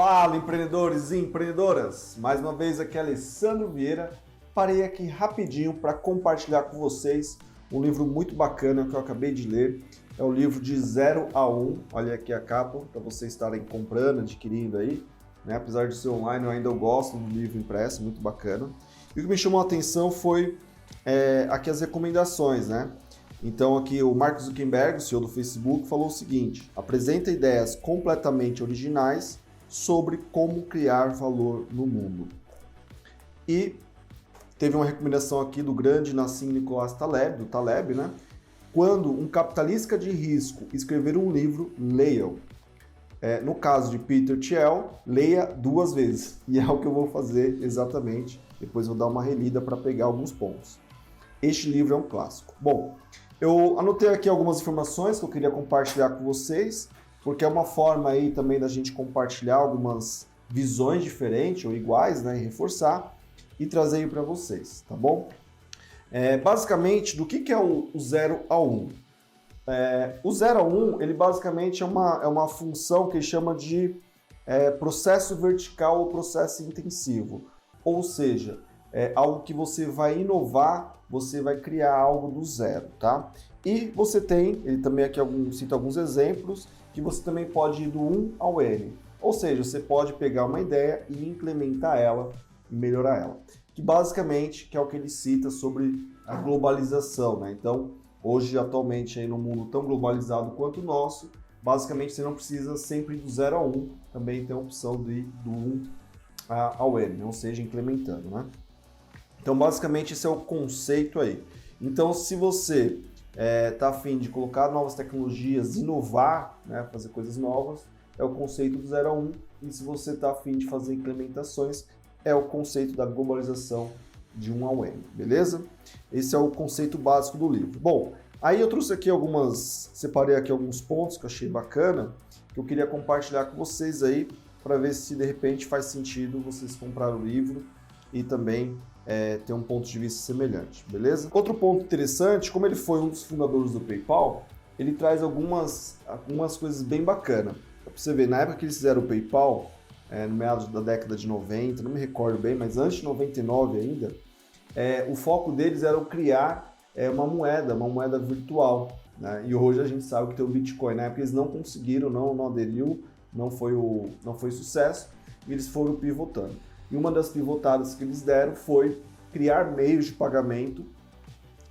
Fala, empreendedores e empreendedoras! Mais uma vez aqui é Alessandro Vieira. Parei aqui rapidinho para compartilhar com vocês um livro muito bacana que eu acabei de ler. É o livro de 0 a 1. Olha aqui a capa para vocês estarem comprando, adquirindo aí. Apesar de ser online, eu ainda gosto do livro impresso, muito bacana. E o que me chamou a atenção foi aqui as recomendações, Então aqui o Mark Zuckerberg, o CEO do Facebook, falou o seguinte: apresenta ideias completamente originais sobre como criar valor no mundo. E teve uma recomendação aqui do grande Nassim Nicholas Taleb, do Taleb, Quando um capitalista de risco escrever um livro, leia-o. No caso de Peter Thiel, leia 2 vezes. E é o que eu vou fazer exatamente. Depois vou dar uma relida para pegar alguns pontos. Este livro é um clássico. Bom, eu anotei aqui algumas informações que eu queria compartilhar com vocês, porque é uma forma aí também da gente compartilhar algumas visões diferentes ou iguais, e reforçar e trazer para vocês, tá bom? Basicamente, do que é o 0 a 1? O 0 a 1, ele basicamente é uma função que chama de processo vertical ou processo intensivo. Ou seja, algo que você vai inovar, você vai criar algo do zero, tá? E você tem, ele também aqui cita alguns exemplos, que você também pode ir do 1 ao N. Ou seja, você pode pegar uma ideia e implementar ela e melhorar ela. Que basicamente que é o que ele cita sobre a globalização, Então, hoje, atualmente, aí no mundo tão globalizado quanto o nosso, basicamente você não precisa sempre ir do 0 a 1, também tem a opção de ir do 1 ao N, ou seja, implementando, Então, basicamente, esse é o conceito aí. Então, se você está a fim de colocar novas tecnologias, inovar, fazer coisas novas, é o conceito do 0 a 1. E se você está a fim de fazer implementações, é o conceito da globalização de 1 ao N, beleza? Esse é o conceito básico do livro. Bom, aí eu trouxe aqui separei aqui alguns pontos que eu achei bacana, que eu queria compartilhar com vocês aí, para ver se de repente faz sentido vocês comprarem o livro e também ter um ponto de vista semelhante, beleza? Outro ponto interessante, como ele foi um dos fundadores do PayPal, ele traz algumas coisas bem bacanas. Para você ver, na época que eles fizeram o PayPal, no meados da década de 90, não me recordo bem, mas antes de 99 ainda, o foco deles era criar uma moeda virtual, E hoje a gente sabe que tem o Bitcoin. Na época eles não conseguiram, não aderiu, não foi sucesso, e eles foram pivotando. E uma das pivotadas que eles deram foi criar meios de pagamento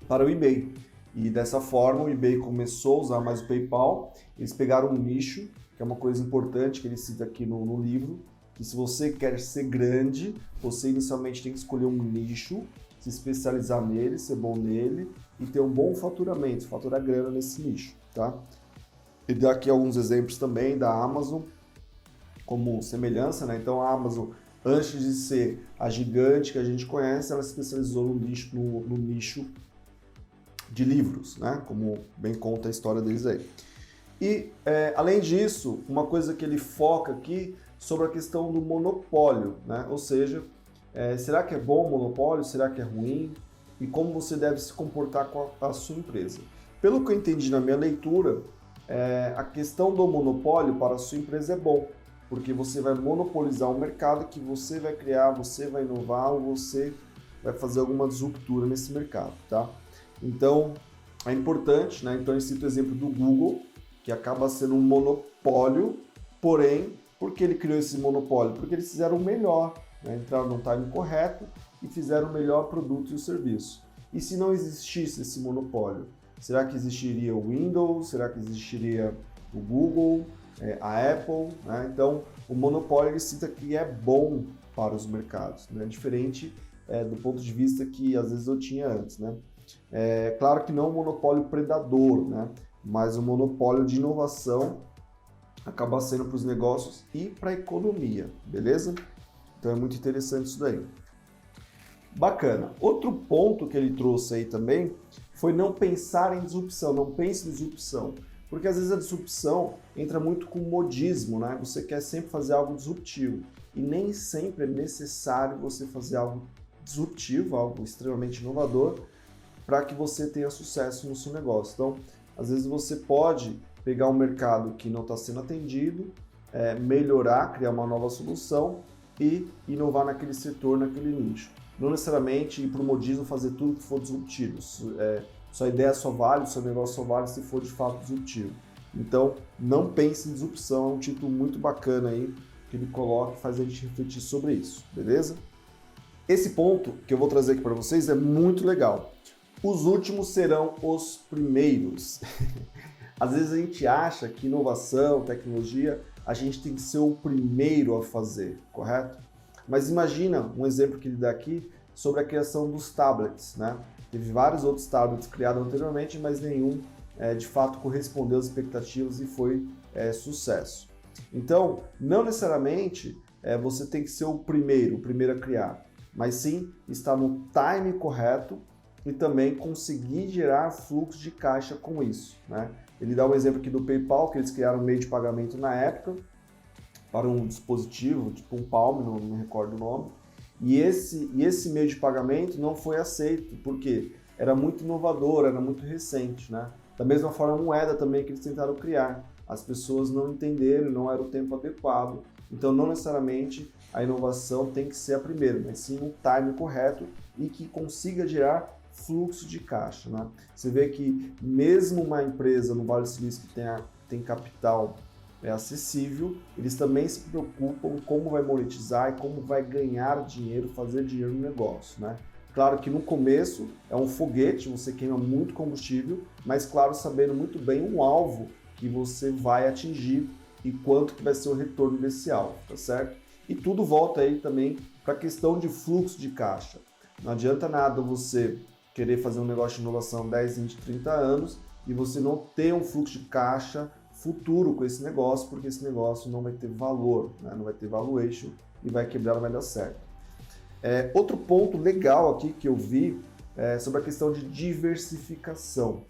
para o eBay. E dessa forma o eBay começou a usar mais o PayPal. Eles pegaram um nicho, que é uma coisa importante que ele cita aqui no livro, que se você quer ser grande, você inicialmente tem que escolher um nicho, se especializar nele, ser bom nele e ter um bom faturamento, faturar grana nesse nicho, tá? E dá aqui alguns exemplos também da Amazon como semelhança, Então a Amazon, antes de ser a gigante que a gente conhece, ela se especializou no nicho de livros, Como bem conta a história deles aí. E, além disso, uma coisa que ele foca aqui sobre a questão do monopólio, Ou seja, será que é bom o monopólio? Será que é ruim? E como você deve se comportar com a sua empresa? Pelo que eu entendi na minha leitura, a questão do monopólio para a sua empresa é bom, porque você vai monopolizar um mercado que você vai criar, você vai inovar, ou você vai fazer alguma disruptura nesse mercado, tá? Então, é importante, Então, eu cito o exemplo do Google, que acaba sendo um monopólio, porém, por que ele criou esse monopólio? Porque eles fizeram o melhor, entraram no time correto e fizeram o melhor produto e o serviço. E se não existisse esse monopólio, será que existiria o Windows? Será que existiria o Google? A Apple, Então, o monopólio ele cita que é bom para os mercados, diferente do ponto de vista que às vezes eu tinha antes, Claro que não um monopólio predador, mas um monopólio de inovação acaba sendo para os negócios e para a economia, beleza? Então é muito interessante isso daí. Bacana. Outro ponto que ele trouxe aí também foi não pensar em disrupção, não pense em disrupção. Porque às vezes a disrupção entra muito com modismo, Você quer sempre fazer algo disruptivo. E nem sempre é necessário você fazer algo disruptivo, algo extremamente inovador, para que você tenha sucesso no seu negócio. Então, às vezes você pode pegar um mercado que não está sendo atendido melhorar, criar uma nova solução e inovar naquele setor, naquele nicho. Não necessariamente ir para o modismo fazer tudo que for disruptivo. Sua ideia só vale, seu negócio só vale se for de fato disruptivo. Então, não pense em disrupção, é um título muito bacana aí que ele coloca e faz a gente refletir sobre isso, beleza? Esse ponto que eu vou trazer aqui para vocês é muito legal. Os últimos serão os primeiros. Às vezes a gente acha que inovação, tecnologia, a gente tem que ser o primeiro a fazer, correto? Mas imagina um exemplo que ele dá aqui sobre a criação dos tablets, né? Teve vários outros tablets criados anteriormente, mas nenhum de fato correspondeu às expectativas e foi sucesso. Então, não necessariamente você tem que ser o primeiro a criar, mas sim estar no time correto e também conseguir gerar fluxo de caixa com isso, né? Ele dá um exemplo aqui do PayPal, que eles criaram um meio de pagamento na época para um dispositivo, tipo um Palm, não me recordo o nome, e esse meio de pagamento não foi aceito, porque era muito inovador, era muito recente, né? Da mesma forma, a moeda também que eles tentaram criar. As pessoas não entenderam, não era o tempo adequado. Então, não necessariamente a inovação tem que ser a primeira, mas sim o time correto e que consiga gerar fluxo de caixa, né? Você vê que mesmo uma empresa no Vale do Silício que tem capital acessível, eles também se preocupam como vai monetizar e como vai ganhar dinheiro, fazer dinheiro no negócio, né? Claro que no começo é um foguete, você queima muito combustível, mas claro, sabendo muito bem um alvo que você vai atingir e quanto que vai ser o retorno desse alvo, tá certo? E tudo volta aí também para a questão de fluxo de caixa. Não adianta nada você querer fazer um negócio de inovação 10, 20, 30 anos e você não ter um fluxo de caixa futuro com esse negócio, porque esse negócio não vai ter valor, né? Não vai ter valuation e vai quebrar, não vai dar certo. Outro ponto legal aqui que eu vi é sobre a questão de diversificação.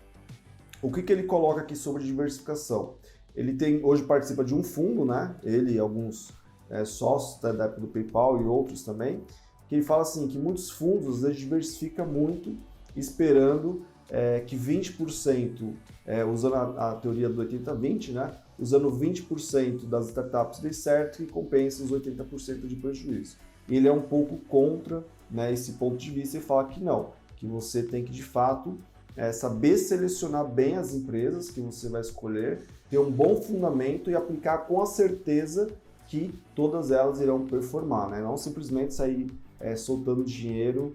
O que ele coloca aqui sobre diversificação? Ele hoje participa de um fundo, né? Ele e alguns sócios da época do PayPal e outros também, que ele fala assim, que muitos fundos às vezes diversificam muito, esperando que 20%, usando a teoria do 80-20, né? Usando 20% das startups dê certo e compensa os 80% de prejuízo. Ele é um pouco contra, né, esse ponto de vista e fala que não, que você tem que de fato saber selecionar bem as empresas que você vai escolher, ter um bom fundamento e aplicar com a certeza que todas elas irão performar, né? Não simplesmente sair soltando dinheiro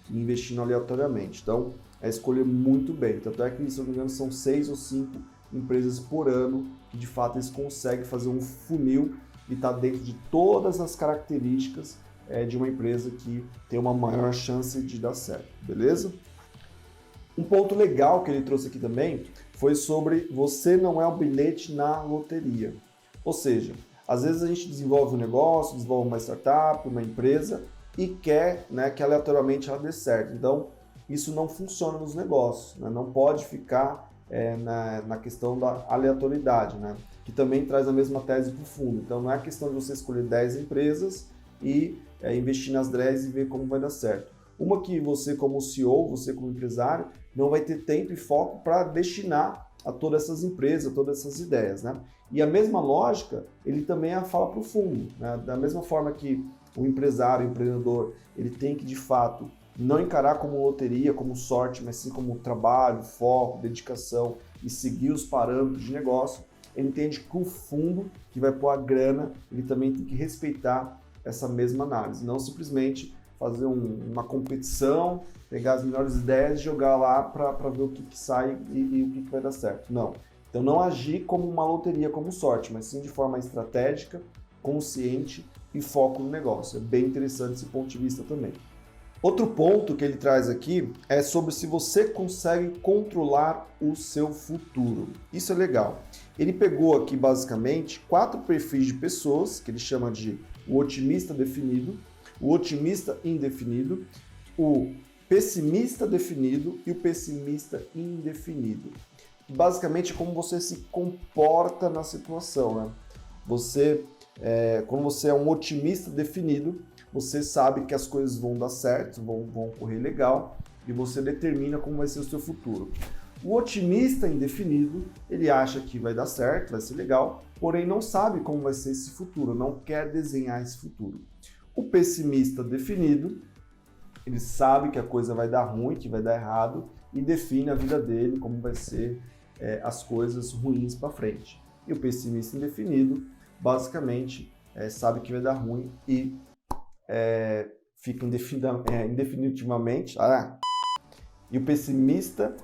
e investindo aleatoriamente. Então, é escolher muito bem. Tanto é que, se eu não me engano, são 6 ou 5 empresas por ano que de fato eles conseguem fazer um funil e está dentro de todas as características de uma empresa que tem uma maior chance de dar certo, beleza? Um ponto legal que ele trouxe aqui também foi sobre você não é um bilhete na loteria. Ou seja, às vezes a gente desenvolve um negócio, desenvolve uma startup, uma empresa e quer, né, que aleatoriamente ela dê certo. Então, isso não funciona nos negócios, né? Não pode ficar na questão da aleatoriedade, né? Que também traz a mesma tese para o fundo. Então, não é a questão de você escolher 10 empresas e investir nas 10 e ver como vai dar certo. Uma que você como CEO, você como empresário, não vai ter tempo e foco para destinar a todas essas empresas, a todas essas ideias, né? E a mesma lógica, ele também fala para o fundo, né? Da mesma forma que o empresário, o empreendedor, ele tem que de fato não encarar como loteria, como sorte, mas sim como trabalho, foco, dedicação e seguir os parâmetros de negócio. Ele entende que o fundo que vai pôr a grana, ele também tem que respeitar essa mesma análise, não simplesmente fazer uma competição, pegar as melhores ideias e jogar lá para ver o que sai e o que vai dar certo. Não. Então não agir como uma loteria, como sorte, mas sim de forma estratégica, consciente e foco no negócio. É bem interessante esse ponto de vista também. Outro ponto que ele traz aqui é sobre se você consegue controlar o seu futuro. Isso é legal. Ele pegou aqui basicamente 4 perfis de pessoas, que ele chama de o otimista definido, o otimista indefinido, o pessimista definido e o pessimista indefinido. Basicamente é como você se comporta na situação, né? Quando você é um otimista definido, você sabe que as coisas vão dar certo, vão correr legal e você determina como vai ser o seu futuro. O otimista indefinido, ele acha que vai dar certo, vai ser legal, porém não sabe como vai ser esse futuro, não quer desenhar esse futuro. O pessimista definido, ele sabe que a coisa vai dar ruim, que vai dar errado e define a vida dele, como vai ser as coisas ruins para frente. E o pessimista indefinido, basicamente, sabe que vai dar ruim e fica indefinitivamente. E o pessimista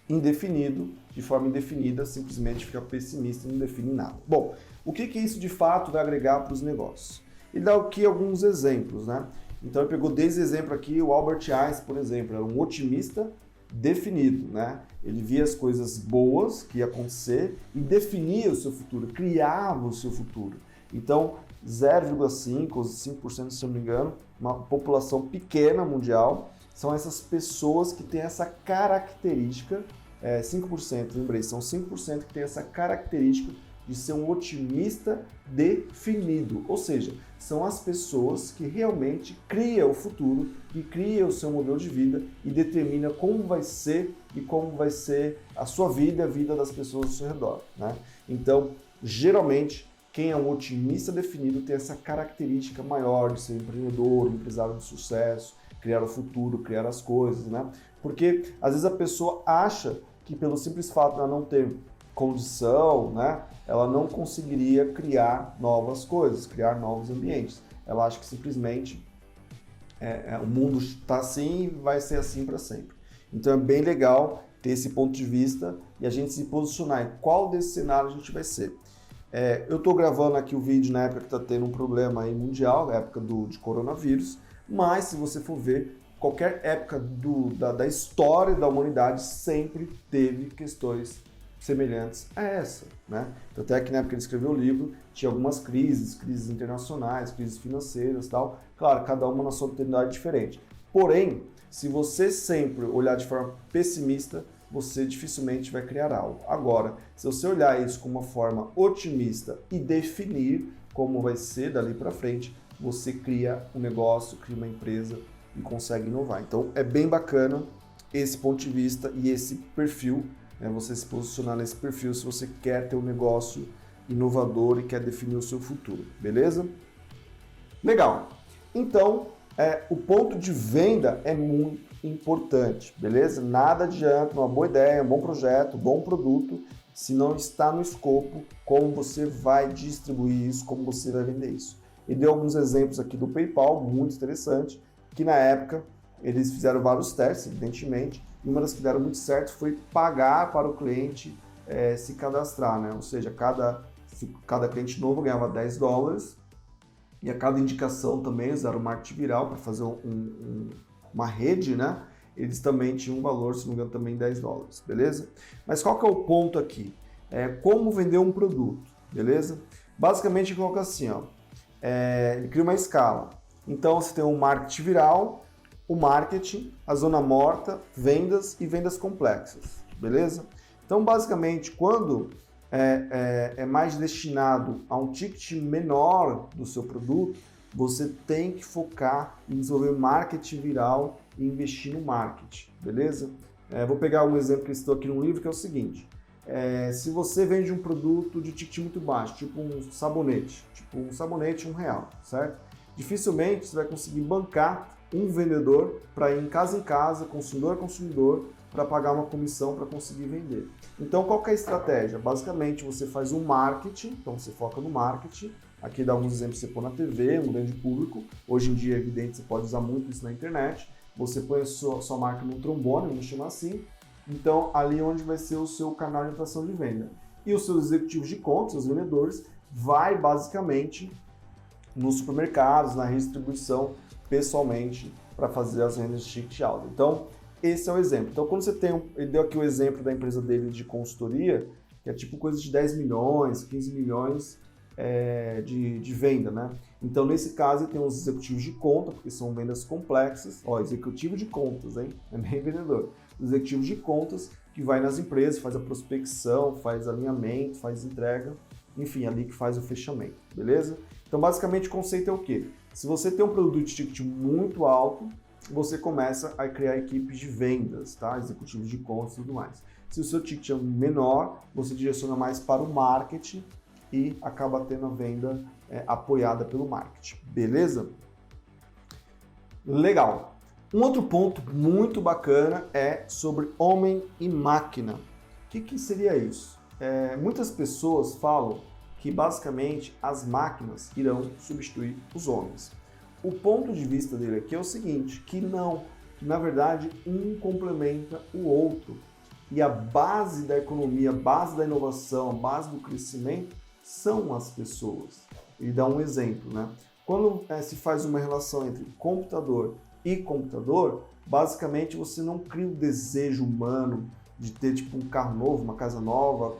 indefinido, de forma indefinida, simplesmente fica pessimista e não define nada. Bom, o que isso de fato vai agregar para os negócios? Ele dá aqui alguns exemplos, né? Então ele pegou desde exemplo aqui o Albert Einstein, por exemplo, era um otimista definido, né? Ele via as coisas boas que ia acontecer e definia o seu futuro, criava o seu futuro. Então, 0,5% ou 5%, se não me engano, uma população pequena mundial, são essas pessoas que têm essa característica, 5%, lembrei, são 5% que têm essa característica de ser um otimista definido, ou seja, são as pessoas que realmente criam o futuro, que criam o seu modelo de vida e determina como vai ser e como vai ser a sua vida e a vida das pessoas ao seu redor, né? Então, geralmente, quem é um otimista definido tem essa característica maior de ser empreendedor, empresário de sucesso, criar o futuro, criar as coisas, né? Porque às vezes a pessoa acha que pelo simples fato de ela não ter condição, né, ela não conseguiria criar novas coisas, criar novos ambientes. Ela acha que simplesmente o mundo está assim e vai ser assim para sempre. Então é bem legal ter esse ponto de vista e a gente se posicionar em qual desse cenário a gente vai ser. Eu estou gravando aqui o vídeo na época que está tendo um problema aí mundial, na época de coronavírus, mas se você for ver, qualquer época da história da humanidade sempre teve questões semelhantes a essa, né? Então, até que na época que ele escreveu o livro, tinha algumas crises internacionais, crises financeiras e tal. Claro, cada uma na sua oportunidade diferente. Porém, se você sempre olhar de forma pessimista, você dificilmente vai criar algo. Agora, se você olhar isso com uma forma otimista e definir como vai ser dali para frente, você cria um negócio, cria uma empresa e consegue inovar. Então, é bem bacana esse ponto de vista e esse perfil, né? Você se posicionar nesse perfil se você quer ter um negócio inovador e quer definir o seu futuro, beleza? Legal. Então, o ponto de venda é muito importante, beleza? Nada adianta, uma boa ideia, um bom projeto, um bom produto, se não está no escopo, como você vai distribuir isso, como você vai vender isso. E deu alguns exemplos aqui do PayPal, muito interessante, que na época eles fizeram vários testes, evidentemente, e uma das que deram muito certo foi pagar para o cliente se cadastrar, né? Ou seja, cada cliente novo ganhava $10 e a cada indicação também usaram o marketing viral para fazer uma rede, né? Eles também tinham um valor, se não me engano, também $10, beleza? Mas qual que é o ponto aqui? Como vender um produto, beleza? Basicamente, coloca assim, ó, ele cria uma escala. Então, você tem um marketing viral, o marketing, a zona morta, vendas e vendas complexas, beleza? Então, basicamente, quando é mais destinado a um ticket menor do seu produto, você tem que focar em desenvolver marketing viral e investir no marketing, beleza? Vou pegar um exemplo que eu estou aqui no livro, que é o seguinte. Se você vende um produto de ticket muito baixo, tipo um sabonete R$1, certo? Dificilmente você vai conseguir bancar um vendedor para ir em casa, consumidor a consumidor, para pagar uma comissão para conseguir vender. Então, qual que é a estratégia? Basicamente, você faz um marketing, então você foca no marketing. Aqui dá alguns exemplos, você põe na TV, um grande público. Hoje em dia, é evidente, você pode usar muito isso na internet. Você põe a sua marca no trombone, vamos chamar assim. Então, ali onde vai ser o seu canal de atração de venda. E os seus executivos de contas, os vendedores, vai basicamente nos supermercados, na redistribuição, pessoalmente, para fazer as vendas de ticket alto. Então, esse é o exemplo. Então, quando você tem, ele deu aqui o exemplo da empresa dele de consultoria, que é tipo coisa de 10 milhões, 15 milhões de venda, né? Então, nesse caso, ele tem os executivos de conta, porque são vendas complexas. Ó, executivo de contas, hein? É bem vendedor. Os executivos de contas que vai nas empresas, faz a prospecção, faz alinhamento, faz entrega, enfim, ali que faz o fechamento, beleza? Então, basicamente, o conceito é o quê? Se você tem um produto de ticket muito alto, você começa a criar equipes de vendas, tá? Executivos de contas e tudo mais. Se o seu ticket é menor, você direciona mais para o marketing e acaba tendo a venda apoiada pelo marketing, beleza? Legal. Um outro ponto muito bacana é sobre homem e máquina. O que seria isso? Muitas pessoas falam que basicamente as máquinas irão substituir os homens. O ponto de vista dele aqui é o seguinte, que não, que na verdade um complementa o outro. E a base da economia, a base da inovação, a base do crescimento são as pessoas. Ele dá um exemplo, né? Quando se faz uma relação entre computador e computador, basicamente você não cria o desejo humano de ter tipo um carro novo, uma casa nova,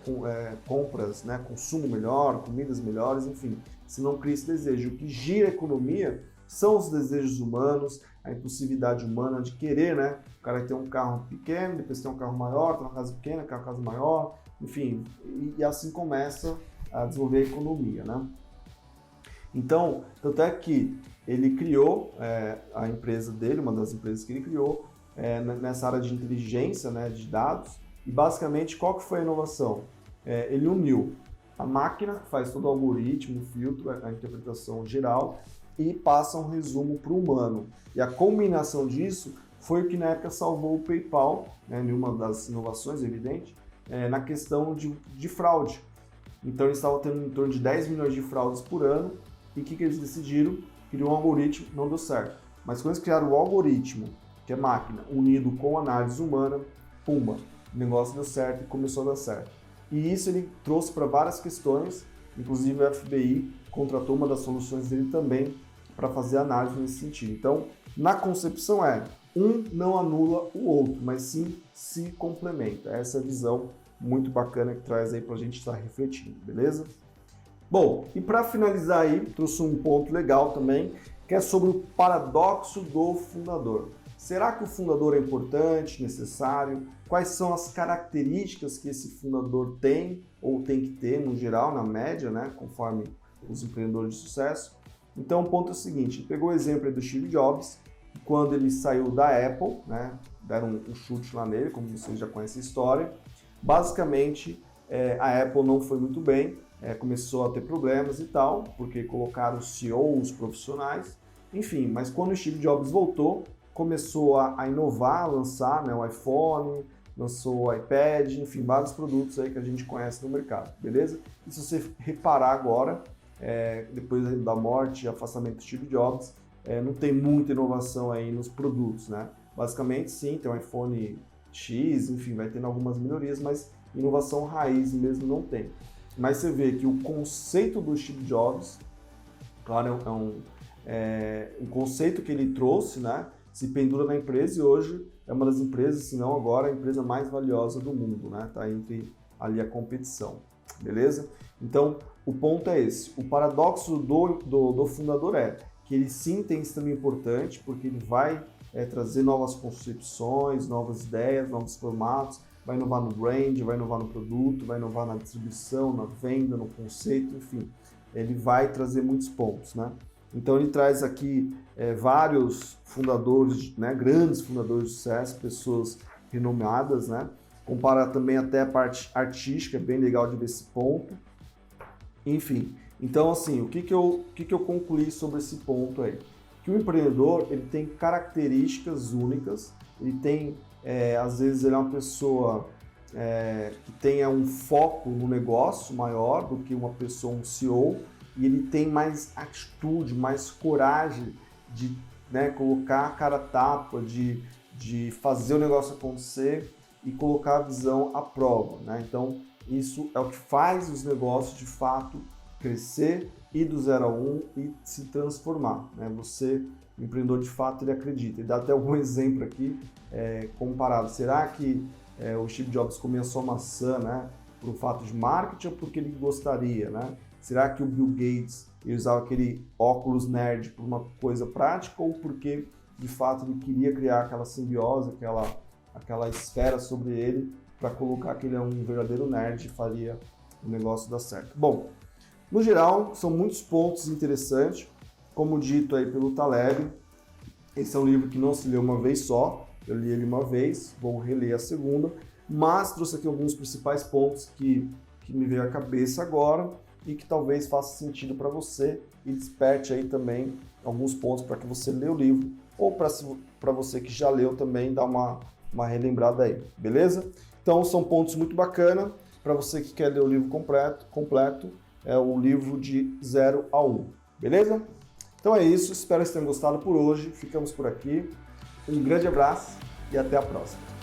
compras, né, consumo melhor, comidas melhores, enfim. Você não cria esse desejo. O que gira a economia são os desejos humanos, a impulsividade humana de querer, né? O cara tem um carro pequeno, depois tem um carro maior, tem uma casa pequena, tem uma casa maior, enfim. E assim começa a desenvolver a economia, né? Então, tanto é que ele criou a empresa dele, uma das empresas que ele criou, nessa área de inteligência, né, de dados, e basicamente qual que foi a inovação? Ele uniu a máquina, que faz todo o algoritmo, o filtro, a interpretação geral, e passa um resumo para o humano. E a combinação disso foi o que na época salvou o PayPal, né, em uma das inovações, evidente, na questão de fraude. Então eles estavam tendo em torno de 10 milhões de fraudes por ano, e o que eles decidiram? Criou um algoritmo, não deu certo. Mas quando eles criaram o algoritmo, que é máquina, unido com análise humana, pumba, o negócio deu certo e começou a dar certo. E isso ele trouxe para várias questões, inclusive o FBI contratou uma das soluções dele também para fazer análise nesse sentido. Então, na concepção um não anula o outro, mas sim se complementa. Essa é a visão muito bacana que traz aí para a gente estar refletindo, beleza? Bom, e para finalizar aí, trouxe um ponto legal também, que é sobre o paradoxo do fundador. Será que o fundador é importante, necessário? Quais são as características que esse fundador tem, ou tem que ter, no geral, na média, né, conforme os empreendedores de sucesso? Então, o ponto é o seguinte, pegou o exemplo aí do Steve Jobs, quando ele saiu da Apple, né, deram um chute lá nele, como vocês já conhecem a história, basicamente a Apple não foi muito bem, começou a ter problemas e tal, porque colocaram CEOs profissionais, enfim, mas quando o Steve Jobs voltou, começou a inovar, a lançar, né, o iPhone, lançou o iPad, enfim, vários produtos aí que a gente conhece no mercado, beleza? E se você reparar agora, depois da morte e afastamento do Steve Jobs, não tem muita inovação aí nos produtos, né? Basicamente, sim, tem o iPhone X, enfim, vai tendo algumas melhorias, mas inovação raiz mesmo não tem. Mas você vê que o conceito do Steve Jobs, claro, é um conceito que ele trouxe, né? Se pendura na empresa e hoje é uma das empresas, se não agora, a empresa mais valiosa do mundo, né? Tá entre ali a competição, beleza? Então, o ponto é esse. O paradoxo do fundador é que ele sim tem extremo importante, porque ele vai trazer novas concepções, novas ideias, novos formatos, vai inovar no brand, vai inovar no produto, vai inovar na distribuição, na venda, no conceito, enfim. Ele vai trazer muitos pontos, né? Então ele traz aqui vários fundadores, né, grandes fundadores de sucesso, pessoas renomadas, né? Compara também até a parte artística, é bem legal de ver esse ponto. Enfim, então assim, o que eu concluí sobre esse ponto aí? Que o empreendedor ele tem características únicas, ele tem, às vezes ele é uma pessoa que tenha um foco no negócio maior do que uma pessoa, um CEO, e ele tem mais atitude, mais coragem de, né, colocar a cara a tapa, de fazer o negócio acontecer e colocar a visão à prova, né? Então, isso é o que faz os negócios de fato crescer, ir do 0 a 1 e se transformar, né? Você, o empreendedor de fato, ele acredita. Ele dá até algum exemplo aqui comparado. Será que o Steve Jobs comia só maçã, né, por fato de marketing ou porque ele gostaria, né? Será que o Bill Gates ele usava aquele óculos nerd por uma coisa prática ou porque de fato ele queria criar aquela simbiose, aquela esfera sobre ele para colocar que ele é um verdadeiro nerd e faria o negócio dar certo? Bom, no geral, são muitos pontos interessantes, como dito aí pelo Taleb, Esse é um livro que não se lê uma vez só, eu li ele uma vez, vou reler a segunda, mas trouxe aqui alguns principais pontos que me veio à cabeça agora e que talvez faça sentido para você e desperte aí também alguns pontos para que você lê o livro ou para você que já leu também dar uma relembrada aí, beleza? Então são pontos muito bacanas para você que quer ler o livro completo, é o livro de 0 a 1, beleza? Então é isso, espero que vocês tenham gostado por hoje, ficamos por aqui, um grande abraço e até a próxima.